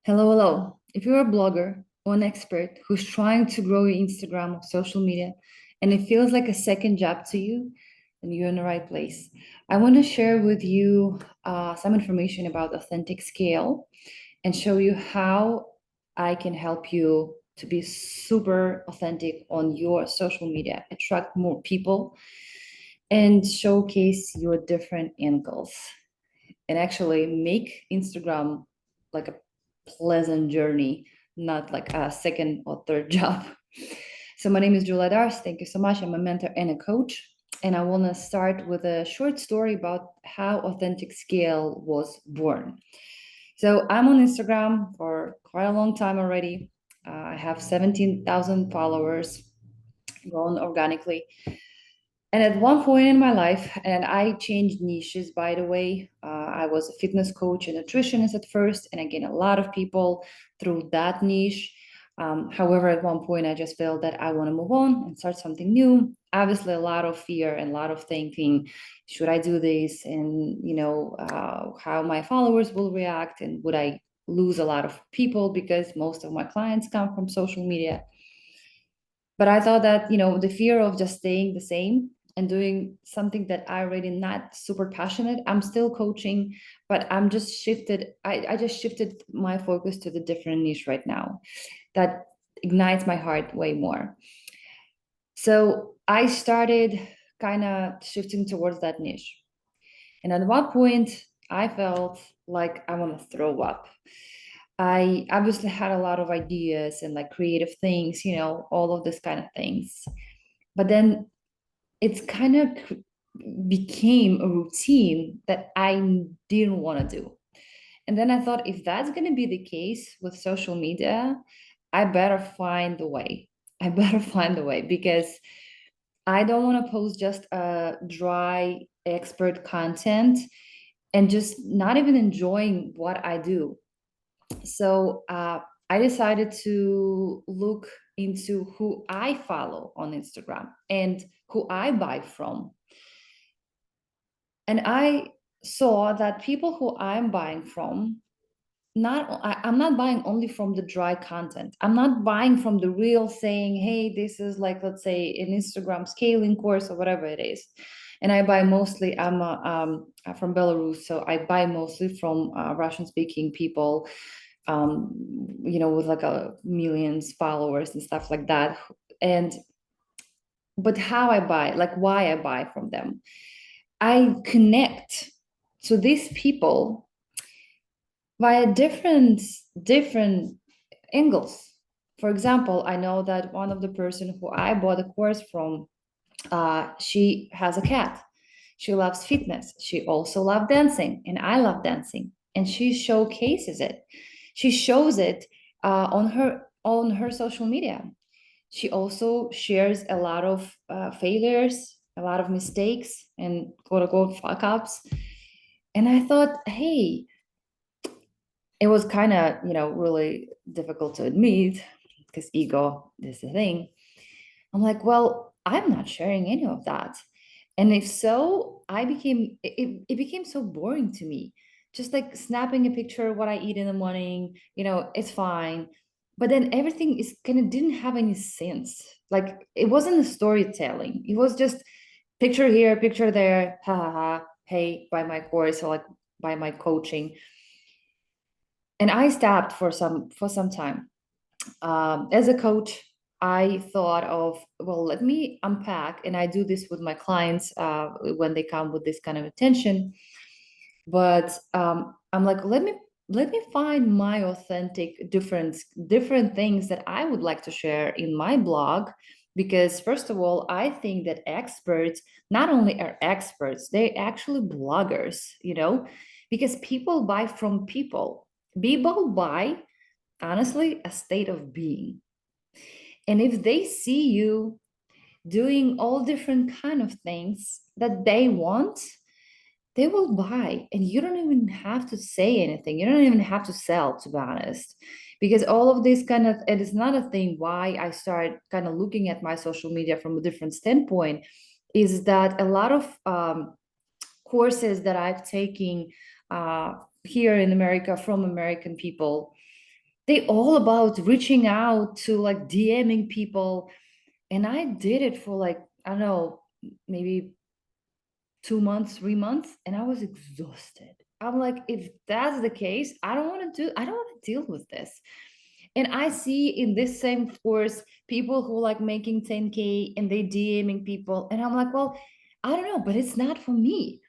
Hello, hello. If you're a blogger or an expert who's trying to grow your Instagram or social media and it feels like a second job to you, then you're in the right place. I want to share with you some information about authentic scale and show you how I can help you to be super authentic on your social media, attract more people, and showcase your different angles and actually make Instagram like a pleasant journey, not like a second or third job. So my name is Julia Dars. Thank you so much. I'm a mentor and a coach. And I want to start with a short story about how Authentic Scale was born. So I'm on Instagram for quite a long time already. I have 17,000 followers, grown organically. And at one point in my life, and I changed niches, by the way. I was a fitness coach and nutritionist at first, and I gained a lot of people through that niche. However, at one point, I just felt that I want to move on and start something new. Obviously, a lot of fear and a lot of thinking, should I do this? And, how my followers will react, and would I lose a lot of people because most of my clients come from social media. But I thought that, the fear of just staying the same and doing something that I already not super passionate, I'm still coaching, but I just shifted my focus to the different niche right now that ignites my heart way more. So I started kind of shifting towards that niche. And at one point, I felt like I want to throw up. I obviously had a lot of ideas and like creative things, all of this kind of things. But then it's kind of became a routine that I didn't want to do. And then I thought, if that's going to be the case with social media, I better find a way. I better find a way because I don't want to post just a dry expert content and just not even enjoying what I do. So I decided to look into who I follow on Instagram and who I buy from. And I saw that people who I'm buying from, I'm not buying only from the dry content. I'm not buying from the real saying, hey, this is like, let's say, an Instagram scaling course or whatever it is. And I buy mostly, I'm from Belarus, so I buy mostly from Russian speaking people, with like a millions followers and stuff like that. And but how I buy, like why I buy from them, I connect to these people via different angles. For example, I know that one of the person who I bought a course from, she has a cat. She loves fitness. She also loves dancing, and I love dancing. And she showcases it. She shows it on her social media. She also shares a lot of failures, a lot of mistakes, and quote unquote fuck ups. And I thought, hey, it was kind of, really difficult to admit because ego is the thing. I'm like, well, I'm not sharing any of that. And if so, it became so boring to me. Just like snapping a picture of what I eat in the morning, it's fine. But then everything is kind of didn't have any sense. Like it wasn't a storytelling. It was just picture here, picture there, ha ha ha. Hey, buy my course or like buy my coaching. And I stopped for some time. As a coach, I thought of, well, let me unpack, and I do this with my clients when they come with this kind of attention. But I'm like, let me find my authentic different things that I would like to share in my blog. Because first of all, I think that experts not only are experts, they're actually bloggers, because people buy from people. People buy, honestly, a state of being. And if they see you doing all different kind of things that they want, they will buy, and you don't even have to say anything. You don't even have to sell, to be honest, because all of this kind of, it is not a thing why I start kind of looking at my social media from a different standpoint, is that a lot of courses that I've taken here in America from American people, they all about reaching out to like DMing people. And I did it for like, I don't know, maybe 2 months, 3 months, and I was exhausted. I'm like, if that's the case, I don't want to deal with this. And I see in this same course people who like making 10K and they DMing people. And I'm like, well, I don't know, but it's not for me.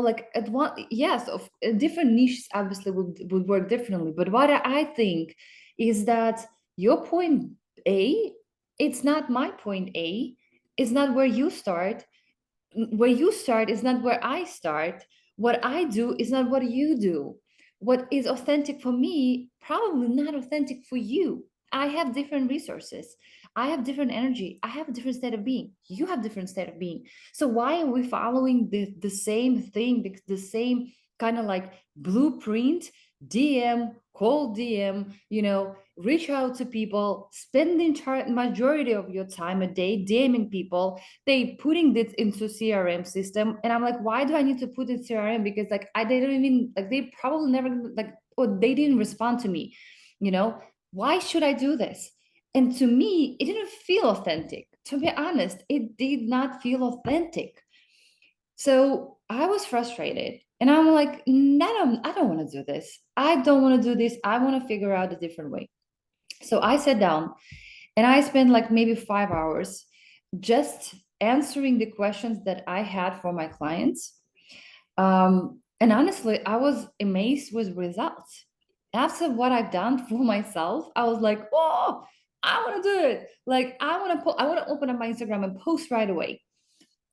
Like at one, yes, of different niches obviously would work differently. But what I think is that your point A, it's not my point A, it's not where you start is not where I start. What I do is not what you do. What is authentic for me, probably not authentic for you. I have different resources. I have different energy. I have a different state of being. You have different state of being. So why are we following the same thing, the same kind of like blueprint? DM, call DM, reach out to people, spend the entire majority of your time a day DMing people, they putting this into CRM system. And I'm like, why do I need to put it CRM? Because like they don't even like, they probably never like, or they didn't respond to me, you know why should I do this? And to me it didn't feel authentic. To be honest, it did not feel authentic. So I was frustrated and I'm like, no, I don't want to do this. I don't want to do this. I want to figure out a different way. So I sat down and I spent like maybe 5 hours just answering the questions that I had for my clients. And honestly, I was amazed with results. After what I've done for myself, I was like, oh, I want to do it. Like I want to open up my Instagram and post right away.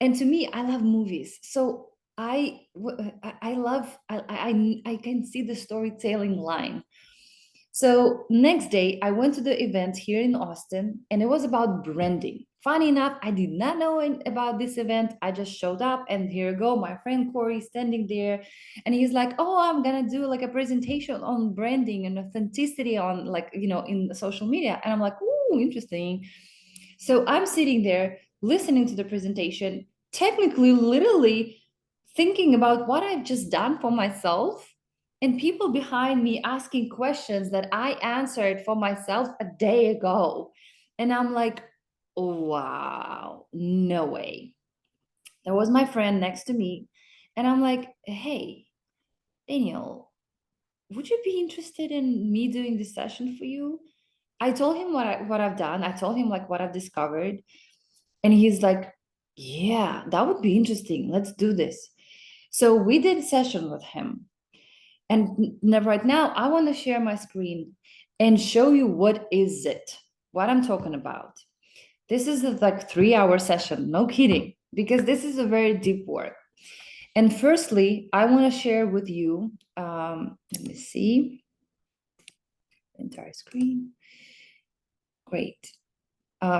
And to me, I love movies. So I love I can see the storytelling line. So next day, I went to the event here in Austin, and it was about branding. Funny enough, I did not know about this event. I just showed up, and here you go, my friend Corey standing there, and he's like, "Oh, I'm gonna do like a presentation on branding and authenticity on like in social media," and I'm like, "Ooh, interesting." So I'm sitting there listening to the presentation, technically, literally thinking about what I've just done for myself, and people behind me asking questions that I answered for myself a day ago. And I'm like, wow, no way. There was my friend next to me. And I'm like, hey, Daniel, would you be interested in me doing this session for you? I told him what I've done. I told him like what I've discovered. And he's like, yeah, that would be interesting. Let's do this. So we did a session with him. And right now, I want to share my screen and show you what is it, what I'm talking about. This is a like 3 hour session, no kidding, because this is a very deep work. And firstly, I want to share with you, let me see, entire screen. Great.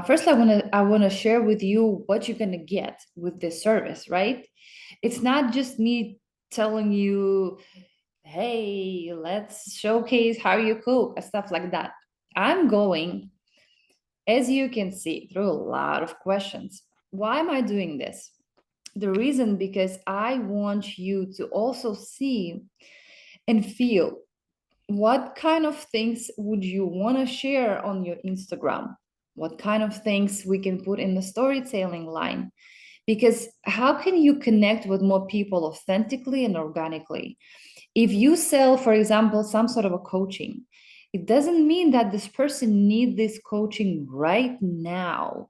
First, I want to share with you what you're gonna get with this service, right? It's not just me telling you, hey, let's showcase how you cook and stuff like that. I'm going, as you can see, through a lot of questions. Why am I doing this? The reason because I want you to also see and feel what kind of things would you want to share on your Instagram? What kind of things we can put in the storytelling line? Because how can you connect with more people authentically and organically? If you sell, for example, some sort of a coaching, it doesn't mean that this person needs this coaching right now,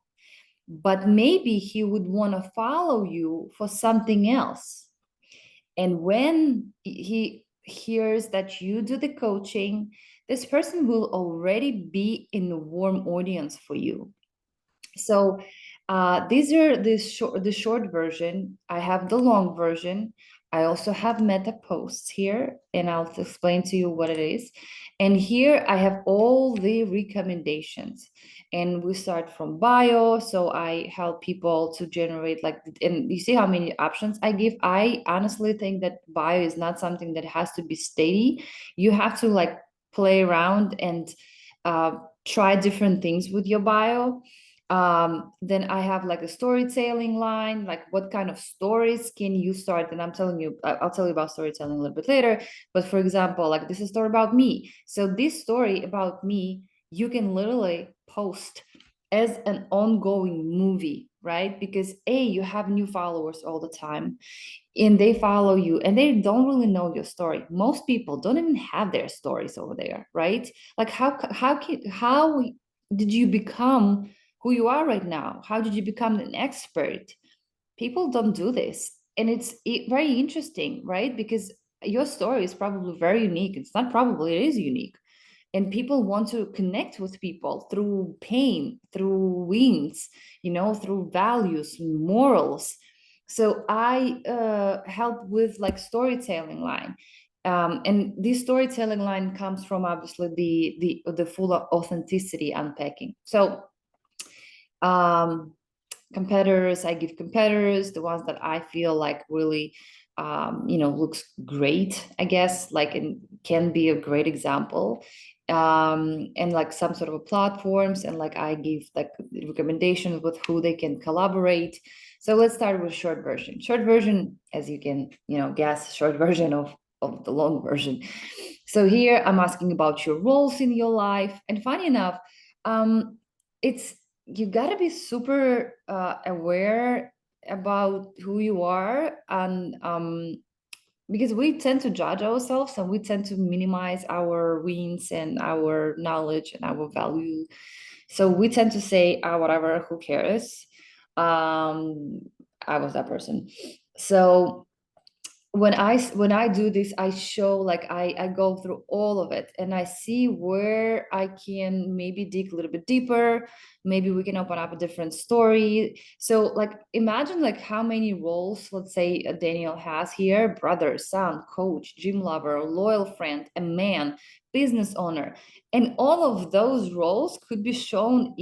but maybe he would want to follow you for something else. And when he hears that you do the coaching, this person will already be in a warm audience for you. So these are the short version. I have the long version. I also have meta posts here, and I'll explain to you what it is. And here I have all the recommendations. And we start from bio. So I help people to generate like, and you see how many options I give. I honestly think that bio is not something that has to be steady. You have to like play around and try different things with your bio. Then I have like a storytelling line, like what kind of stories can you start? And I'm telling you, I'll tell you about storytelling a little bit later. But for example, like this is a story about me. So this story about me, you can literally post as an ongoing movie, right? Because you have new followers all the time and they follow you and they don't really know your story. Most people don't even have their stories over there, right? Like how did you become who you are right now? How did you become an expert? People don't do this. And it's very interesting, right? Because your story is probably very unique. It's not probably, it is unique. And people want to connect with people through pain, through wins, through values, morals. So I help with like storytelling line. And this storytelling line comes from obviously the full authenticity unpacking. So um, competitors, I give competitors the ones that I feel like really looks great, I guess, like, and can be a great example, and like some sort of a platforms, and like I give like recommendations with who they can collaborate. So let's start with short version, as you can guess, short version of the long version. So here I'm asking about your roles in your life, and funny enough, it's you got to be super aware about who you are, and because we tend to judge ourselves and we tend to minimize our wins and our knowledge and our value. So we tend to say, whatever, who cares. um I was that person. So when I do this, I show, like, I go through all of it and I see where I can maybe dig a little bit deeper. Maybe we can open up a different story. So like imagine like how many roles, let's say, Daniel has here: brother, son, coach, gym lover, loyal friend, a man, business owner. And all of those roles could be showcased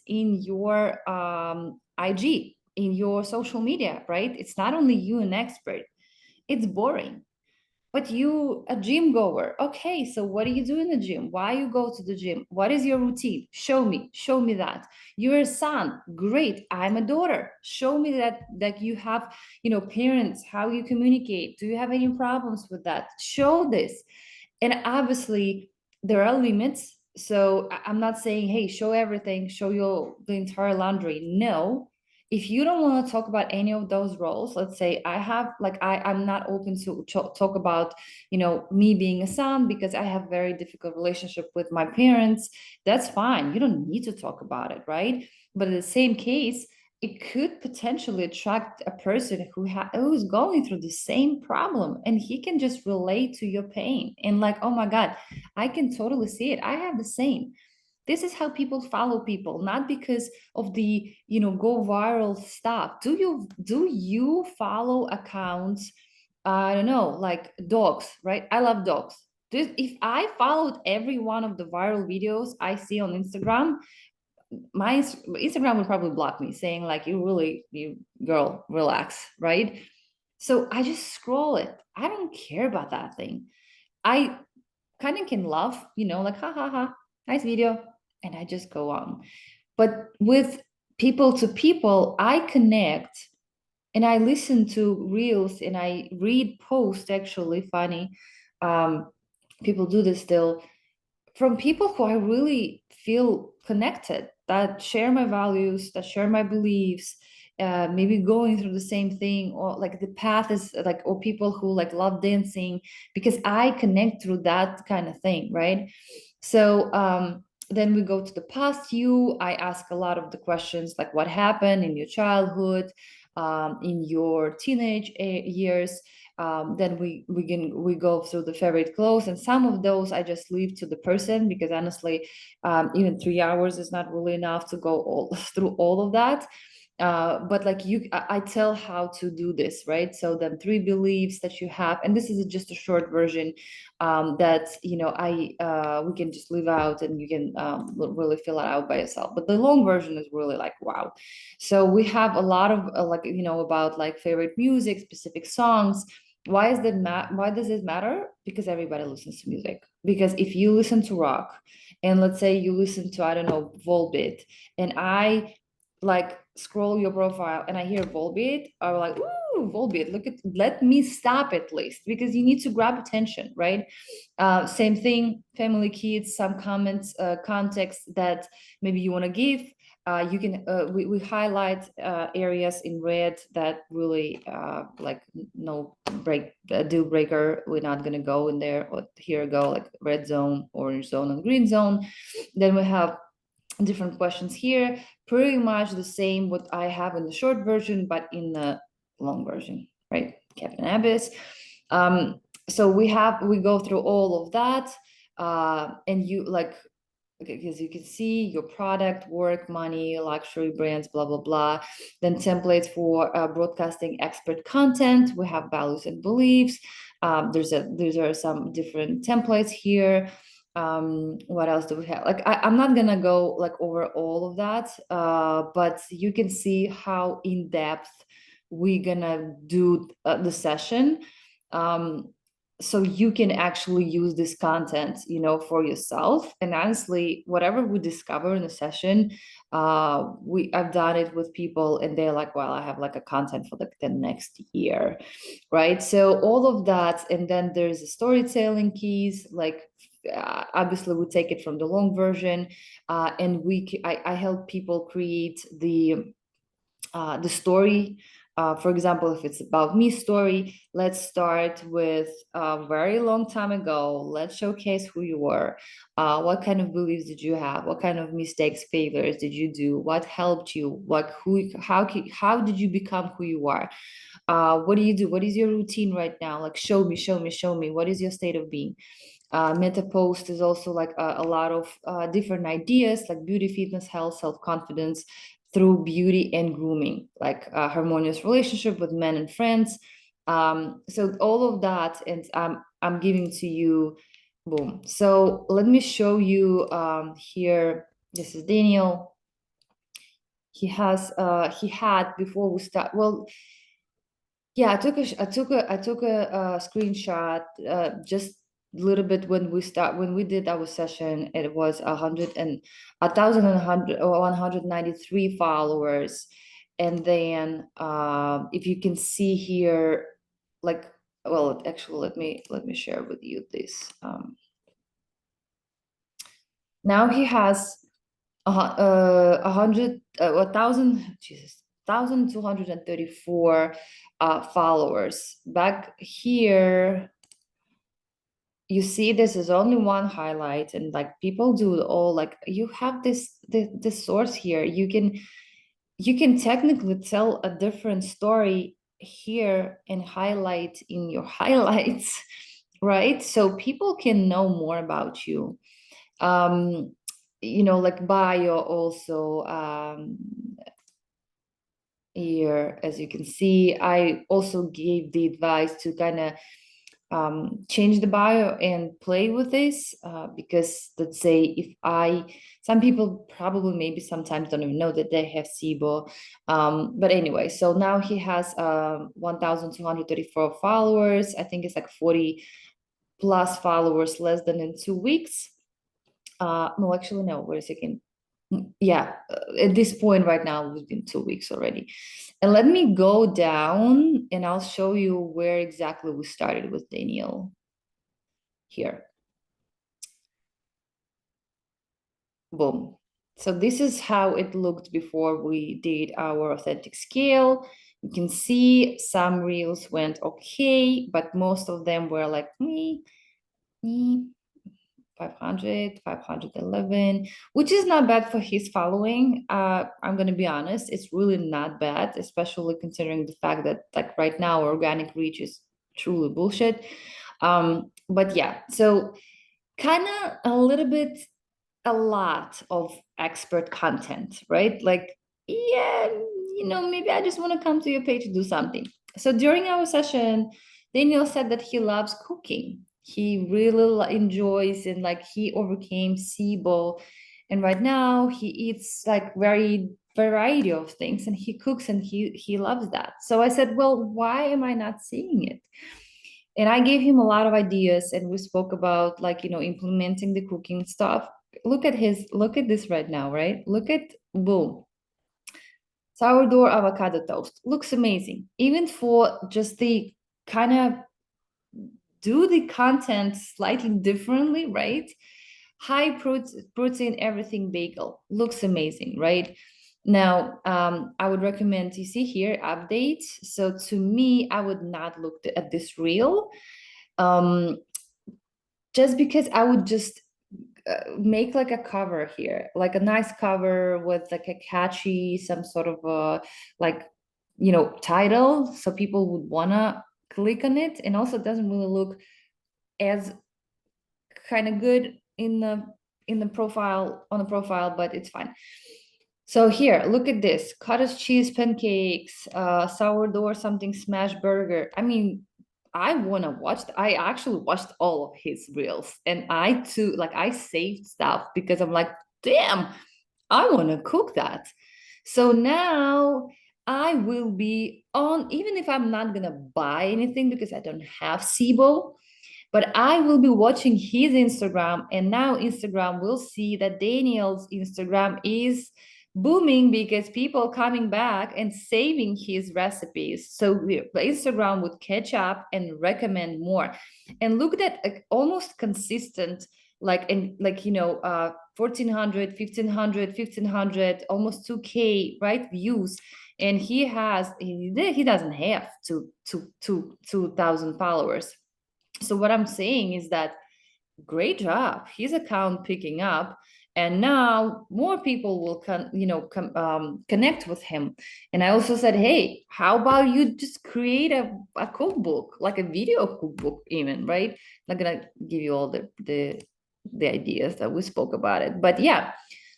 in your IG, in your social media, right? It's not only you an expert, it's boring. But you a gym goer, okay, so what do you do in the gym? Why you go to the gym? What is your routine? Show me that. You're a son, great. I'm a daughter, show me that you have parents, how you communicate. Do you have any problems with that? Show this. And obviously there are limits. So I'm not saying, hey, show everything, show your the entire laundry. No. If you don't want to talk about any of those roles, let's say I have, like, I'm not open to talk about me being a son because I have very difficult relationship with my parents. That's fine, you don't need to talk about it, right? But in the same case, it could potentially attract a person who's going through the same problem, and he can just relate to your pain and like, oh my god, I can totally see it, I have the same. This is how people follow people, not because of the go viral stuff. Do you follow accounts, I don't know, like dogs, right? I love dogs. If I followed every one of the viral videos I see on Instagram, my Instagram would probably block me, saying like, you girl, relax, right? So I just scroll it. I don't care about that thing. I kind of can laugh, like, ha ha ha, nice video, and I just go on. But with people to people, I connect and I listen to reels and I read posts, actually funny. Um, People do this still, from people who I really feel connected, that share my values, that share my beliefs, maybe going through the same thing, or like the path is like, or people who like love dancing, because I connect through that kind of thing, right? So then we go to the past you. I ask a lot of the questions like, what happened in your childhood, in your teenage years. Then we go through the favorite clothes, and some of those I just leave to the person, because honestly, even 3 hours is not really enough to go all through all of that. But like I tell how to do this, right? So the 3 beliefs that you have, and this is just a short version, that I we can just leave out, and you can really fill it out by yourself. But the long version is really like, wow. So we have a lot of like about like favorite music, specific songs. why does it matter? Because everybody listens to music. Because if you listen to rock, and let's say you listen to, I don't know, Volbeat, and I like scroll your profile and I hear Volbeat, I'm like, ooh, Volbeat, look at, let me stop at least, because you need to grab attention, right? Same thing, family, kids, some comments, context that maybe you want to give. You can we highlight areas in red that really like no deal breaker. We're not gonna go in there, or here go like red zone, orange zone, and green zone. Then we have different questions here, pretty much the same what I have in the short version, but in the long version, right? Captain Abyss. So we go through all of that, and you like, because you can see your product, work, money, luxury brands, blah blah blah. Then templates for broadcasting expert content. We have values and beliefs. These are some different templates here. What else do we have? Like I'm not gonna go like over all of that, but you can see how in depth we're gonna do the session. Um, so you can actually use this content, for yourself. And honestly, whatever we discover in the session, I've done it with people and they're like, well, I have like a content for the next year, right? So all of that. And then there's the storytelling keys, like obviously we take it from the long version, and I help people create the story. For example, if it's about me story, let's start with a very long time ago. Let's showcase who you were. What kind of beliefs did you have? What kind of mistakes, failures did you do? What helped you? How did you become who you are? What do you do? What is your routine right now? Like, show me, show me, show me. What is your state of being? Meta post is also like a lot of different ideas, like beauty, fitness, health, self-confidence through beauty and grooming, like a harmonious relationship with men and friends. So all of that, and I'm giving to you, boom. So let me show you here. This is Daniel. He had before we start. Well, yeah, I took a screenshot just a little bit when we did our session. It was 1,193 followers, and then if you can see here, like, well, actually, let me share with you this. Now he has a hundred, 1,000, Jesus, 1,234 followers. Back here, you see this is only one highlight, and like people do all, like, you have this source here. You can technically tell a different story here and highlight in your highlights, right? So people can know more about you. um like bio also, here, as you can see, I also gave the advice to kind of change the bio and play with this, because let's say if some people probably maybe sometimes don't even know that they have SIBO. But anyway, so now he has 1,234 followers. I think it's like 40 plus followers less than in 2 weeks. No, actually, no, wait a second. Yeah, at this point right now, within 2 weeks already. And let me go down and I'll show you where exactly we started with Daniel here. Boom. So this is how it looked before we did our authentic scale. You can see some reels went okay, but most of them were like me, 500, 511, which is not bad for his following. I'm going to be honest, it's really not bad, especially considering the fact that like right now organic reach is truly bullshit. But yeah, so kind of a lot of expert content, right? Like, yeah, maybe I just want to come to your page to do something. So during our session, Daniel said that he loves cooking. He really enjoys, and like he overcame SIBO. And right now he eats like very variety of things, and he cooks, and he loves that. So I said, well, why am I not seeing it? And I gave him a lot of ideas, and we spoke about, like, implementing the cooking stuff. Look at this right now, right? Look at, boom, sourdough avocado toast. Looks amazing. Even for just the kind of do the content slightly differently, right? High protein everything bagel. Looks amazing, right? Now, I would recommend, you see here, update. So to me, I would not look at this reel, um, just because I would just make like a cover here, like a nice cover with like a catchy, some sort of like, title, so people would wanna click on it. And also, it doesn't really look as kind of good in the profile, on the profile, but it's fine. So here, look at this: cottage cheese pancakes, sourdough or something, smash burger. I mean, I want to watch. I actually watched all of his reels, and I too, like, I saved stuff because I'm like, damn, I want to cook that. So now I will be on, even if I'm not gonna buy anything because I don't have SIBO, but I will be watching his Instagram, and now Instagram will see that Daniel's Instagram is booming because people coming back and saving his recipes. So Instagram would catch up and recommend more. And look at that, almost consistent, like, and like, 1400, 1500, almost 2K, right, views. And he doesn't have 2,000 followers. So what I'm saying is that great job, his account picking up, and now more people will connect with him. And I also said, hey, how about you just create a cookbook, like a video cookbook even, right? Not gonna give you all the ideas that we spoke about it, but yeah.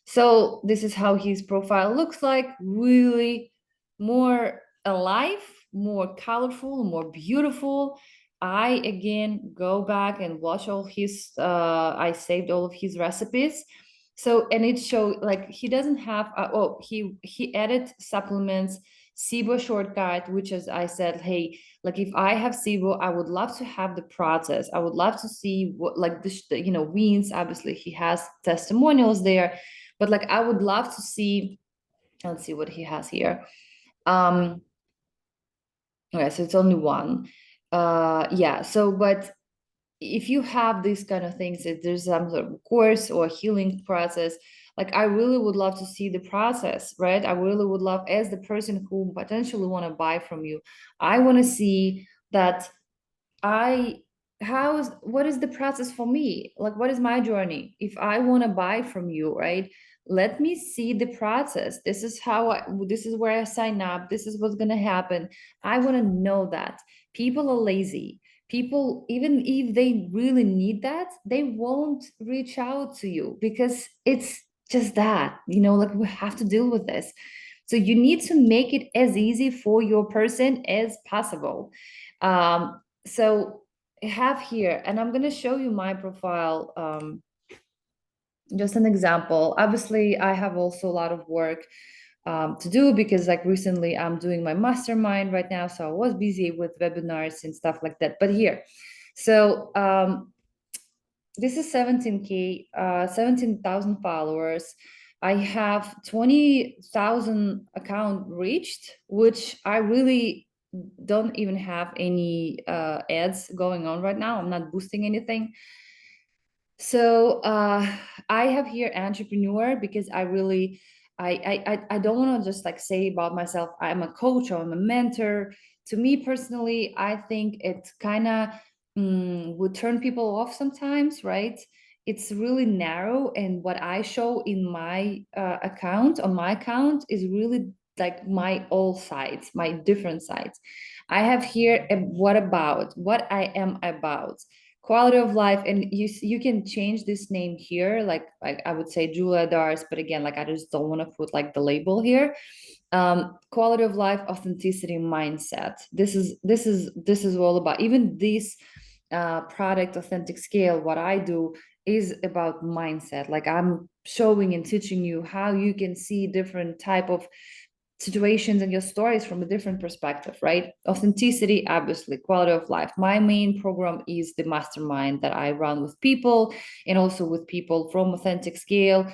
So this is how his profile looks like, really more alive, more colorful, more beautiful. I again go back and watch all his I saved all of his recipes. So, and it showed like he doesn't have he added supplements, SIBO shortcut, which, as I said, hey, like, if I have SIBO, I would love to have the process. I would love to see what, like, wins. Obviously he has testimonials there, but like, I would love to see, let's see what he has here. Okay, so it's only one. Yeah, so, but if you have these kind of things, if there's some sort of course or healing process, like, I really would love to see the process, right? I really would love, as the person who potentially want to buy from you, I want to see that I what is the process for me? Like, what is my journey? If I want to buy from you, right? Let me see the process. This is where I sign up. This is what's gonna happen. I want to know that. People are lazy. People, even if they really need that, they won't reach out to you because it's just that, like, we have to deal with this. So you need to make it as easy for your person as possible. So I have here, and I'm going to show you my profile, just an example. Obviously, I have also a lot of work to do because, like, recently I'm doing my mastermind right now, so I was busy with webinars and stuff like that. But here, so this is 17K, 17,000 followers. I have 20,000 account reached, which I really don't even have any ads going on right now. I'm not boosting anything. So I have here entrepreneur because I really, I don't want to just like say about myself, I'm a coach or I'm a mentor. To me personally, I think it kind of would turn people off sometimes, right? It's really narrow, and what I show in my account, on my account, is really like my all sides, my different sides. I have here what I am about, quality of life, and you can change this name here, like I would say Julia Dars, but again, like, I just don't want to put like the label here. Quality of life, authenticity, mindset. This is all about. Even this product, authentic scale, what I do is about mindset. Like, I'm showing and teaching you how you can see different type of situations and your stories from a different perspective, right? Authenticity, obviously, quality of life. My main program is the mastermind that I run with people, and also with people from Authentic Scale.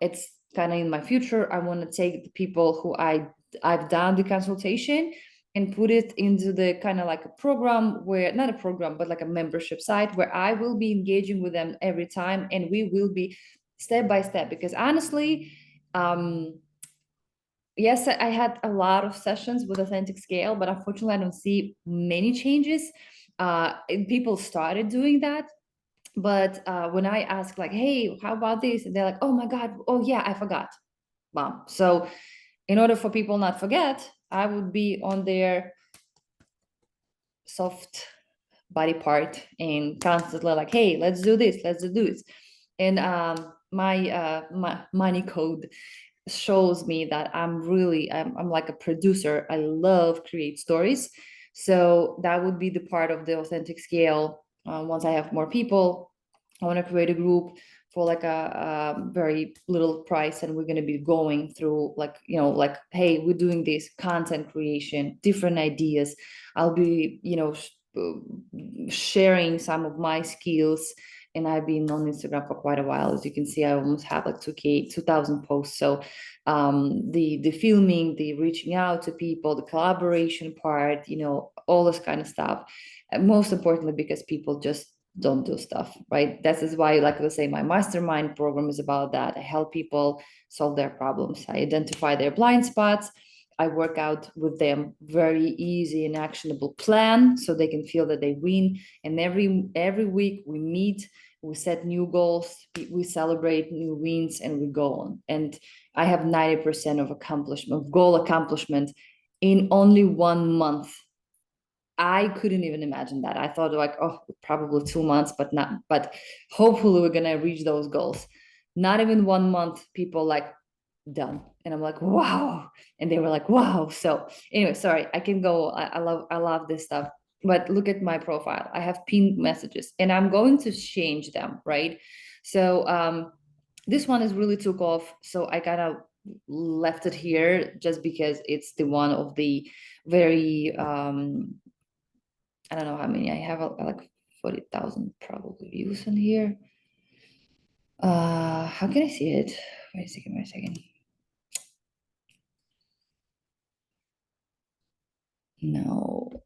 It's kind of in my future. I want to take the people who I've done the consultation and put it into the kind of like a program, where not a program but like a membership site, where I will be engaging with them every time, and we will be step by step. Because honestly, yes, I had a lot of sessions with Authentic Scale, but unfortunately I don't see many changes. People started doing that, but when I ask like, hey, how about this, and they're like, oh my god, oh yeah, I forgot. Wow. So in order for people not forget, I would be on their soft body part and constantly like, hey, let's do this, let's do this. And my money code shows me that I'm like a producer. I love create stories. So that would be the part of the Authentic Scale. Once I have more people, I want to create a group for like a very little price, and we're going to be going through like, like, hey, we're doing this content creation, different ideas. I'll be, sharing some of my skills. And I've been on Instagram for quite a while. As you can see, I almost have like 2,000 posts. So the filming, the reaching out to people, the collaboration part, all this kind of stuff. And most importantly, because people just don't do stuff, right? That is why, like, let's say my mastermind program is about that. I help people solve their problems. I identify their blind spots. I work out with them very easy and actionable plan so they can feel that they win. And every week we meet, we set new goals, we celebrate new wins, and we go on. And I have 90% of goal accomplishment in only 1 month. I couldn't even imagine that. I thought like, oh, probably 2 months, but not, but hopefully we're gonna reach those goals. Not even 1 month, people like done. And I'm like, wow. And they were like, wow. So anyway, sorry, I can go. I love this stuff. But look at my profile. I have pinned messages and I'm going to change them, right? So this one is really took off. So I kind of left it here just because it's the one of the very I don't know how many I have, like 40,000 probably views in here. How can I see it? Wait a second. No.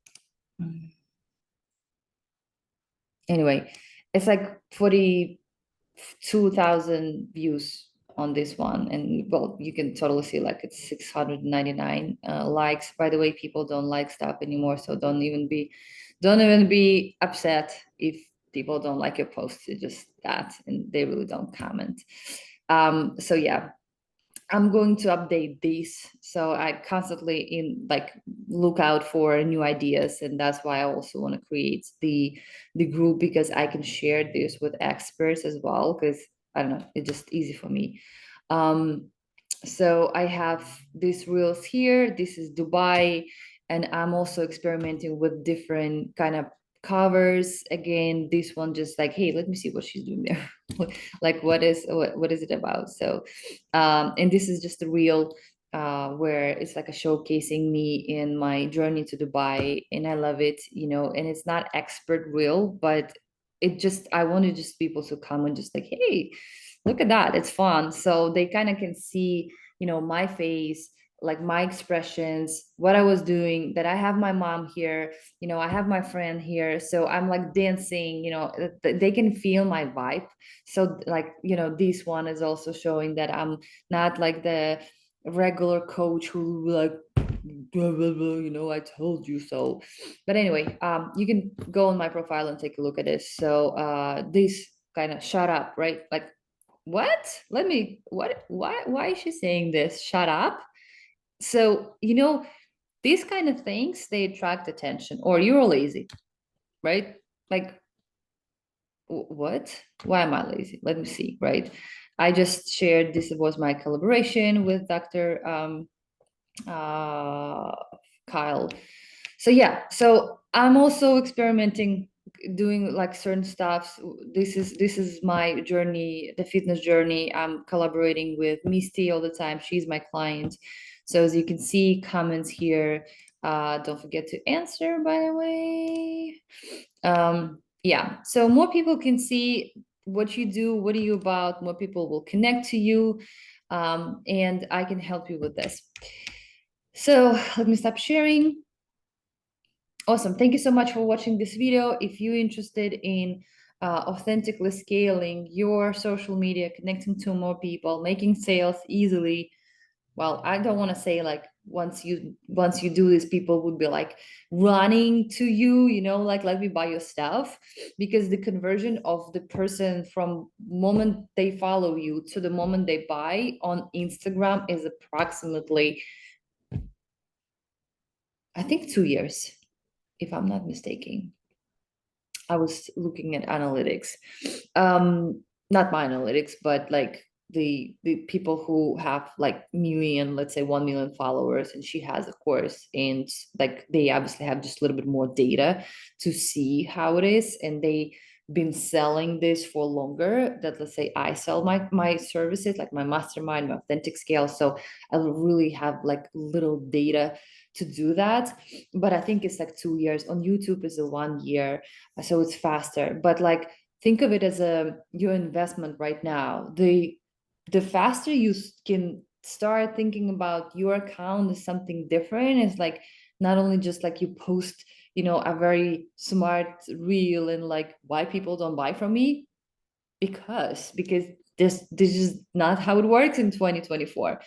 Anyway, it's like 42,000 views on this one. And well, you can totally see like it's 699 likes. By the way, people don't like stuff anymore. So don't even be upset if people don't like your post. It's just that, and they really don't comment. So yeah, I'm going to update these. So I constantly in like look out for new ideas. And that's why I also want to create the group, because I can share this with experts as well. Because I don't know, it's just easy for me. Um, so I have these reels here. This is Dubai, and I'm also experimenting with different kind of covers. Again, this one just like, hey, let me see what she's doing there. Like what is it about? So and this is just a reel where it's like a showcasing me in my journey to Dubai, and I love it, and it's not expert reel, but it just, I wanted just people to come and just like, hey, look at that, it's fun. So they kind of can see, my face, like my expressions, what I was doing, that I have my mom here, I have my friend here. So I'm like dancing, they can feel my vibe. So like, this one is also showing that I'm not like the regular coach who will like blah, blah, blah, I told you so. But anyway, you can go on my profile and take a look at this. So this kind of shut up, right? Like, what? Why is she saying this? Shut up. So, these kind of things, they attract attention. Or you're lazy, right? Like, what? Why am I lazy? Let me see, right? I just shared, this was my collaboration with Dr. Uh, Kyle. So yeah, so I'm also experimenting, doing like certain stuff. This is my journey, the fitness journey. I'm collaborating with Misty all the time. She's my client. So as you can see, comments here, don't forget to answer, by the way. Yeah, so more people can see what you do, what are you about, more people will connect to you, and I can help you with this. So let me stop sharing. Awesome. Thank you so much for watching this video. If you're interested in authentically scaling your social media, connecting to more people, making sales easily, well, I don't want to say like once you do this, people would be like running to you, you know, like let me buy your stuff, because the conversion of the person from moment they follow you to the moment they buy on Instagram is approximately, I think, 2 years, if I'm not mistaken. I was looking at analytics. Not my analytics, but like the people who have like million, let's say 1 million followers, and she has a course, and like they obviously have just a little bit more data to see how it is, and they been selling this for longer that, let's say, I sell my services, like my mastermind, my authentic scale. So I really have like little data to do that, but I think it's like 2 years. On YouTube is a 1 year, so it's faster. But like think of it as your investment right now. The faster you can start thinking about your account as something different, is like not only just like you post, you know, a very smart reel and like why people don't buy from me, because this is not how it works in 2024.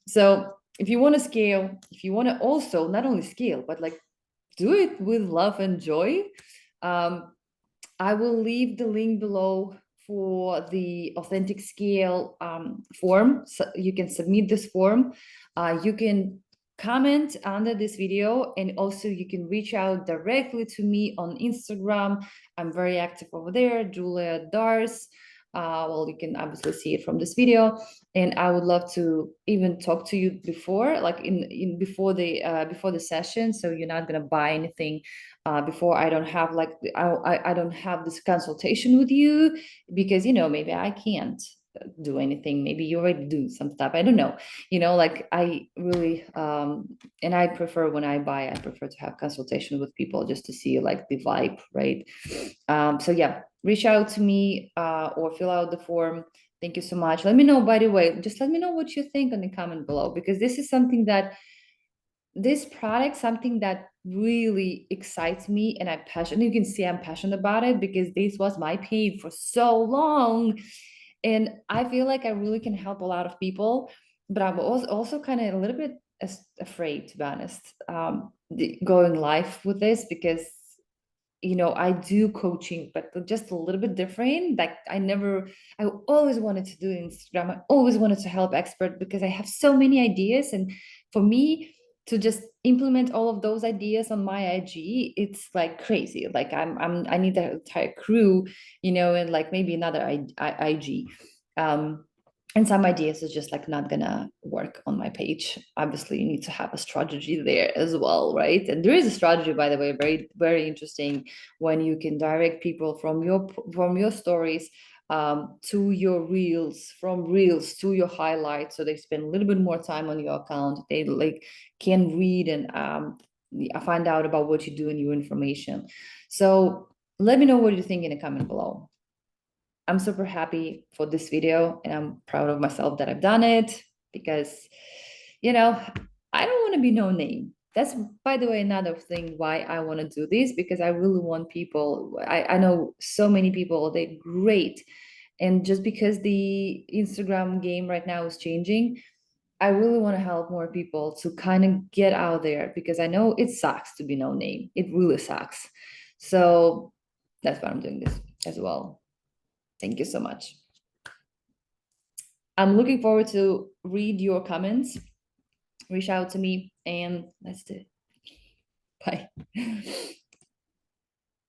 So if you want to scale, if you want to also not only scale but like do it with love and joy, um, I will leave the link below for the authentic scale form. So you can submit this form. You can comment under this video, and also you can reach out directly to me on Instagram. I'm very active over there, Julia Dars. Well, you can obviously see it from this video, and I would love to even talk to you before, like in before the session, so you're not gonna buy anything before I don't have like I don't have this consultation with you, because you know maybe I can't do anything, maybe you already do some stuff, I don't know, you know, like I really and I prefer, when I buy, I prefer to have consultation with people just to see like the vibe, right? So yeah, reach out to me or fill out the form. Thank you so much. Let me know, by the way, just let me know what you think in the comment below, because this is something that this product, something that really excites me, and I'm passionate. You can see I'm passionate about it because this was my pain for so long, and I feel like I really can help a lot of people. But I'm also kind of a little bit afraid, to be honest, going live with this, because you know, I do coaching, but just a little bit different. Like I always wanted to do Instagram. I always wanted to help expert because I have so many ideas. And for me to just implement all of those ideas on my IG, it's like crazy. Like I need the entire crew, you know, and like maybe another IG. And some ideas are just like not gonna work on my page. Obviously you need to have a strategy there as well, right? And there is a strategy, by the way, very very interesting, when you can direct people from your stories to your reels, from reels to your highlights, so they spend a little bit more time on your account, they like can read and find out about what you do and your information. So let me know what you think in the comment below. I'm super happy for this video, and I'm proud of myself that I've done it, because, you know, I don't want to be no name. That's, by the way, another thing why I want to do this, because I really want people. I know so many people, they're great. And just because the Instagram game right now is changing, I really want to help more people to kind of get out there, because I know it sucks to be no name. It really sucks. So that's why I'm doing this as well. Thank you so much. I'm looking forward to read your comments. Reach out to me, and let's do it. Bye.